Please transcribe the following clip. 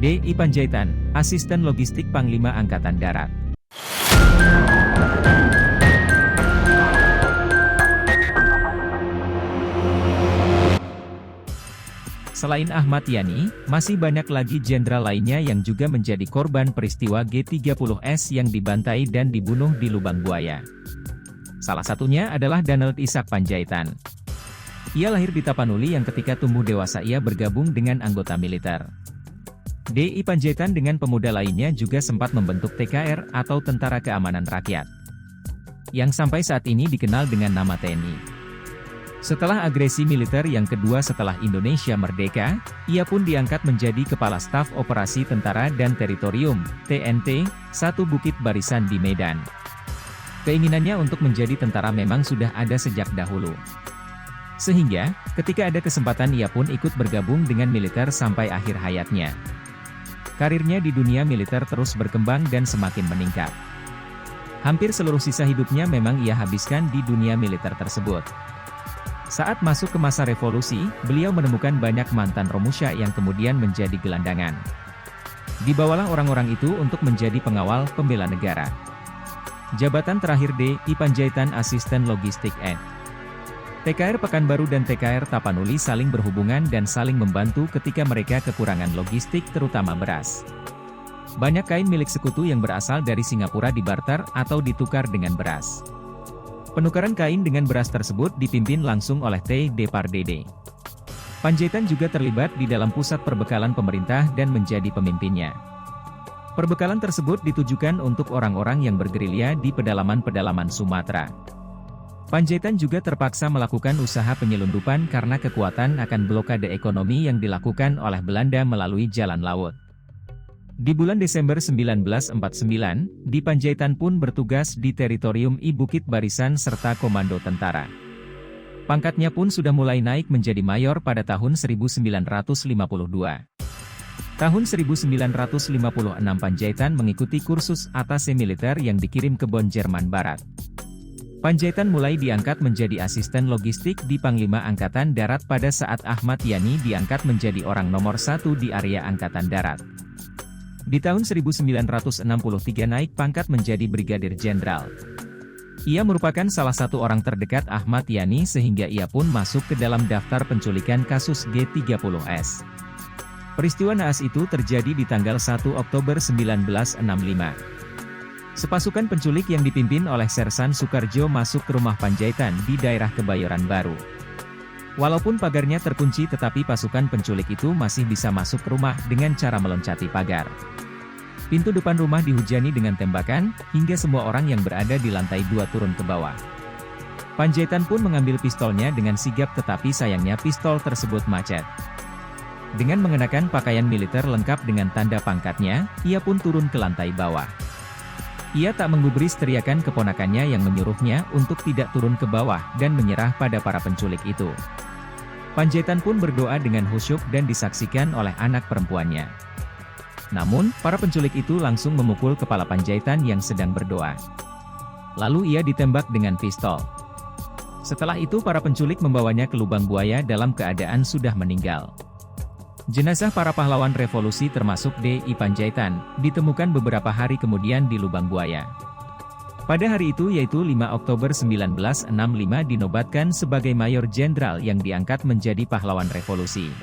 D.I. Panjaitan, Asisten Logistik Panglima Angkatan Darat. Selain Ahmad Yani, masih banyak lagi jenderal lainnya yang juga menjadi korban peristiwa G30S yang dibantai dan dibunuh di Lubang Buaya. Salah satunya adalah Danelt Ishak Panjaitan. Ia lahir di Tapanuli yang ketika tumbuh dewasa ia bergabung dengan anggota militer. D.I. Panjaitan dengan pemuda lainnya juga sempat membentuk TKR atau Tentara Keamanan Rakyat, yang sampai saat ini dikenal dengan nama TNI. Setelah agresi militer yang kedua setelah Indonesia merdeka, ia pun diangkat menjadi Kepala Staf Operasi Tentara dan Teritorium, TNT, 1 Bukit Barisan di Medan. Keinginannya untuk menjadi tentara memang sudah ada sejak dahulu. Sehingga, ketika ada kesempatan ia pun ikut bergabung dengan militer sampai akhir hayatnya. Karirnya di dunia militer terus berkembang dan semakin meningkat. Hampir seluruh sisa hidupnya memang ia habiskan di dunia militer tersebut. Saat masuk ke masa revolusi, beliau menemukan banyak mantan Romusha yang kemudian menjadi gelandangan. Dibawalah orang-orang itu untuk menjadi pengawal pembela negara. Jabatan terakhir D.I. Panjaitan Asisten Logistik Ed. TKR Pekanbaru dan TKR Tapanuli saling berhubungan dan saling membantu ketika mereka kekurangan logistik terutama beras. Banyak kain milik sekutu yang berasal dari Singapura dibarter atau ditukar dengan beras. Penukaran kain dengan beras tersebut dipimpin langsung oleh T.D. Pardede. Panjaitan juga terlibat di dalam pusat perbekalan pemerintah dan menjadi pemimpinnya. Perbekalan tersebut ditujukan untuk orang-orang yang bergerilya di pedalaman-pedalaman Sumatera. Panjaitan juga terpaksa melakukan usaha penyelundupan karena kekuatan akan blokade ekonomi yang dilakukan oleh Belanda melalui jalan laut. Di bulan Desember 1949, D.I. Panjaitan pun bertugas di Teritorium I Bukit Barisan serta Komando Tentara. Pangkatnya pun sudah mulai naik menjadi mayor pada tahun 1952. Tahun 1956 Panjaitan mengikuti kursus atase militer yang dikirim ke Bonn, Jerman Barat. Panjaitan mulai diangkat menjadi asisten logistik di Panglima Angkatan Darat pada saat Ahmad Yani diangkat menjadi orang nomor 1 di area Angkatan Darat. Di tahun 1963 naik pangkat menjadi Brigadir Jenderal. Ia merupakan salah satu orang terdekat Ahmad Yani sehingga ia pun masuk ke dalam daftar penculikan kasus G30S. Peristiwa naas itu terjadi di tanggal 1 Oktober 1965. Sepasukan penculik yang dipimpin oleh Sersan Soekarjo masuk ke rumah Panjaitan di daerah Kebayoran Baru. Walaupun pagarnya terkunci tetapi pasukan penculik itu masih bisa masuk ke rumah dengan cara meloncati pagar. Pintu depan rumah dihujani dengan tembakan, hingga semua orang yang berada di lantai 2 turun ke bawah. Panjaitan pun mengambil pistolnya dengan sigap tetapi sayangnya pistol tersebut macet. Dengan mengenakan pakaian militer lengkap dengan tanda pangkatnya, ia pun turun ke lantai bawah. Ia tak menggubris teriakan keponakannya yang menyuruhnya untuk tidak turun ke bawah dan menyerah pada para penculik itu. Panjaitan pun berdoa dengan khusyuk dan disaksikan oleh anak perempuannya. Namun, para penculik itu langsung memukul kepala Panjaitan yang sedang berdoa. Lalu ia ditembak dengan pistol. Setelah itu para penculik membawanya ke Lubang Buaya dalam keadaan sudah meninggal. Jenazah para pahlawan revolusi termasuk D.I. Panjaitan, ditemukan beberapa hari kemudian di Lubang Buaya. Pada hari itu yaitu 5 Oktober 1965 dinobatkan sebagai Mayor Jenderal yang diangkat menjadi pahlawan revolusi.